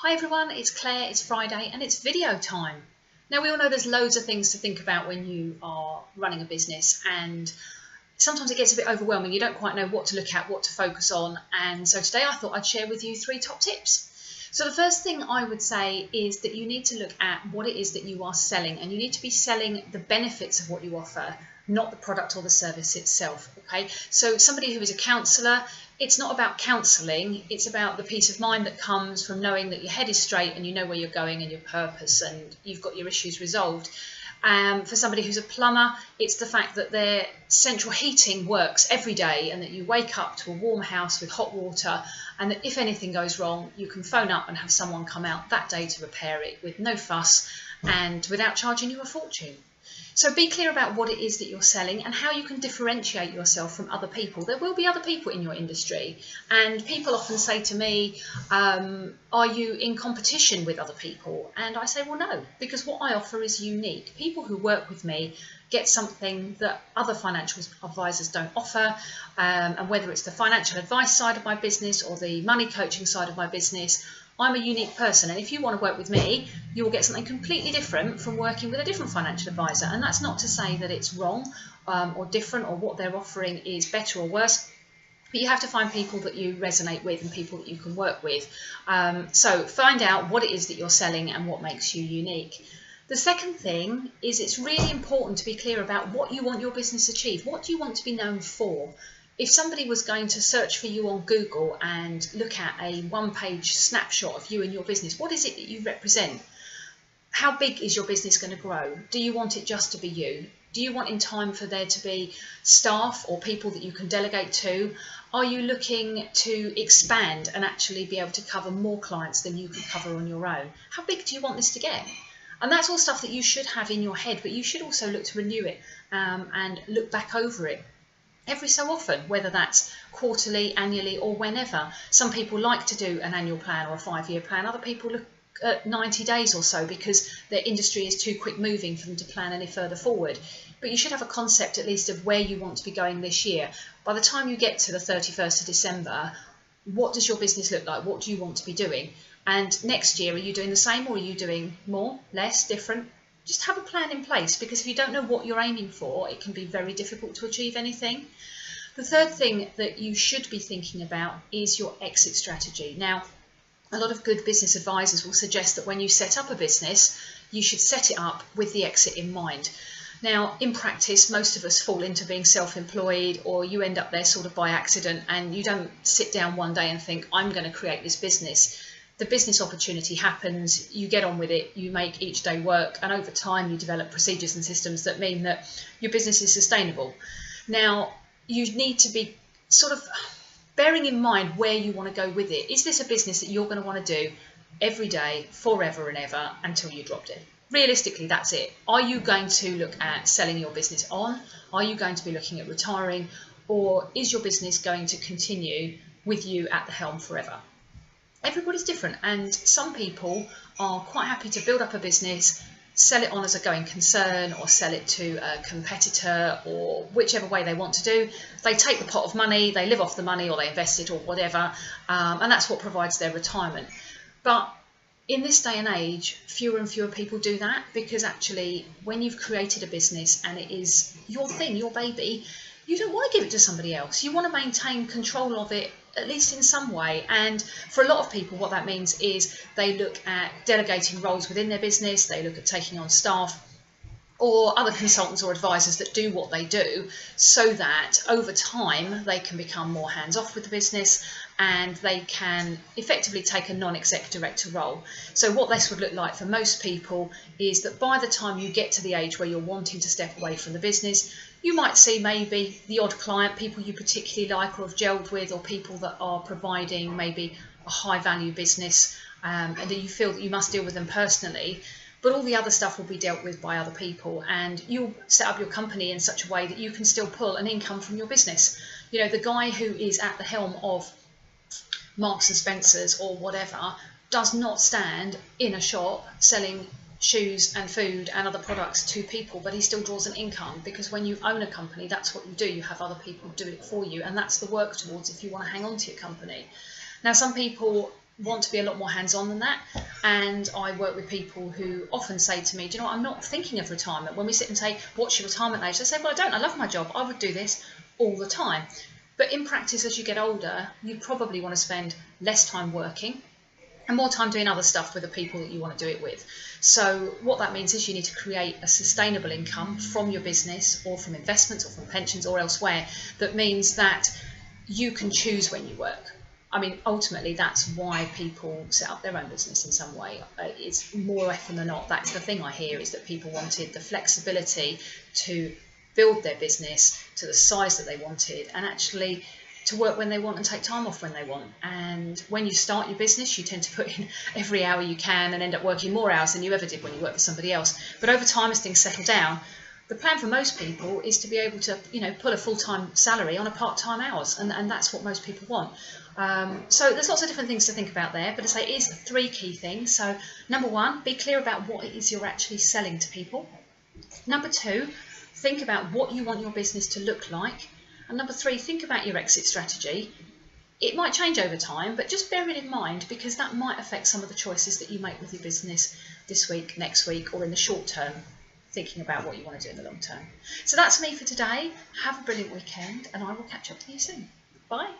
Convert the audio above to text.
Hi everyone, it's Claire, it's Friday and it's video time. Now we all know there's loads of things to think about when you are running a business, and sometimes it gets a bit overwhelming. You don't quite know what to look at, what to focus on, and so today I thought I'd share with you 3 top tips. So the first thing I would say is that you need to look at what it is that you are selling, and you need to be selling the benefits of what you offer, not the product or the service itself. Okay, so somebody who is a counsellor, it's not about counselling, it's about the peace of mind that comes from knowing that your head is straight and you know where you're going and your purpose and you've got your issues resolved. For somebody who's a plumber, it's the fact that their central heating works every day and that you wake up to a warm house with hot water, and that if anything goes wrong, you can phone up and have someone come out that day to repair it with no fuss and without charging you a fortune. So be clear about what it is that you're selling and how you can differentiate yourself from other people. There will be other people in your industry, and people often say to me, are you in competition with other people? And I say, well, no, because what I offer is unique. People who work with me get something that other financial advisors don't offer, and whether it's the financial advice side of my business or the money coaching side of my business, I'm a unique person, and if you want to work with me, you will get something completely different from working with a different financial advisor. And that's not to say that it's wrong or different, or what they're offering is better or worse, but you have to find people that you resonate with and people that you can work with. So find out what it is that you're selling and what makes you unique. The second thing is it's really important to be clear about what you want your business to achieve. What do you want to be known for? If somebody was going to search for you on Google and look at a one-page snapshot of you and your business, what is it that you represent? How big is your business going to grow? Do you want it just to be you? Do you want in time for there to be staff or people that you can delegate to? Are you looking to expand and actually be able to cover more clients than you could cover on your own? How big do you want this to get? And that's all stuff that you should have in your head, but you should also look to renew it and look back over it every so often, whether that's quarterly, annually, or whenever. Some people like to do an annual plan or a 5-year plan. Other people look at 90 days or so because their industry is too quick moving for them to plan any further forward. But you should have a concept at least of where you want to be going this year. By the time you get to the 31st of December, what does your business look like? What do you want to be doing? And next year, are you doing the same, or are you doing more, less, different? Just have a plan in place, because if you don't know what you're aiming for, it can be very difficult to achieve anything. The third thing that you should be thinking about is your exit strategy. Now, a lot of good business advisors will suggest that when you set up a business, you should set it up with the exit in mind. Now, in practice, most of us fall into being self-employed, or you end up there sort of by accident, and you don't sit down one day and think, I'm going to create this business. The business opportunity happens, you get on with it, you make each day work, and over time you develop procedures and systems that mean that your business is sustainable. Now, you need to be sort of bearing in mind where you want to go with it. Is this a business that you're going to want to do every day, forever and ever, until you drop dead? Realistically, that's it. Are you going to look at selling your business on? Are you going to be looking at retiring? Or is your business going to continue with you at the helm forever? Everybody's different, and some people are quite happy to build up a business, sell it on as a going concern, or sell it to a competitor, or whichever way they want to do. They take the pot of money, they live off the money, or they invest it, or whatever, and that's what provides their retirement. But in this day and age, fewer and fewer people do that, because actually when you've created a business and it is your thing, your baby, you don't want to give it to somebody else. You want to maintain control of it, at least in some way. And for a lot of people, what that means is they look at delegating roles within their business, they look at taking on staff or other consultants or advisors that do what they do, so that over time they can become more hands-off with the business and they can effectively take a non-exec director role. So what this would look like for most people is that by the time you get to the age where you're wanting to step away from the business, you might see maybe the odd client, people you particularly like or have gelled with, or people that are providing maybe a high value business, and that you feel that you must deal with them personally. But all the other stuff will be dealt with by other people, and you'll set up your company in such a way that you can still pull an income from your business. You know, the guy who is at the helm of Marks and Spencer's or whatever does not stand in a shop selling shoes and food and other products to people, but he still draws an income, because when you own a company, that's what you do. You have other people do it for you, and that's the work towards if you want to hang on to your company. Now, some people want to be a lot more hands-on than that, and I work with people who often say to me, do you know what, I'm not thinking of retirement. When we sit and say, what's your retirement age? They say, well, I don't, I love my job, I would do this all the time. But in practice, as you get older, you probably want to spend less time working and more time doing other stuff with the people that you want to do it with. So what that means is you need to create a sustainable income from your business or from investments or from pensions or elsewhere that means that you can choose when you work. I mean, ultimately, that's why people set up their own business in some way. It's more often than not, that's the thing I hear, is that people wanted the flexibility to build their business to the size that they wanted and actually to work when they want and take time off when they want. And when you start your business, you tend to put in every hour you can and end up working more hours than you ever did when you worked for somebody else. But over time, as things settle down, the plan for most people is to be able to, pull a full-time salary on a part-time hours, and that's what most people want. So there's lots of different things to think about there, but I say it is 3 key things. So number 1, be clear about what it is you're actually selling to people. Number 2, think about what you want your business to look like. And number 3, think about your exit strategy. It might change over time, but just bear it in mind because that might affect some of the choices that you make with your business this week, next week, or in the short term, thinking about what you want to do in the long term. So that's me for today. Have a brilliant weekend, and I will catch up with you soon. Bye.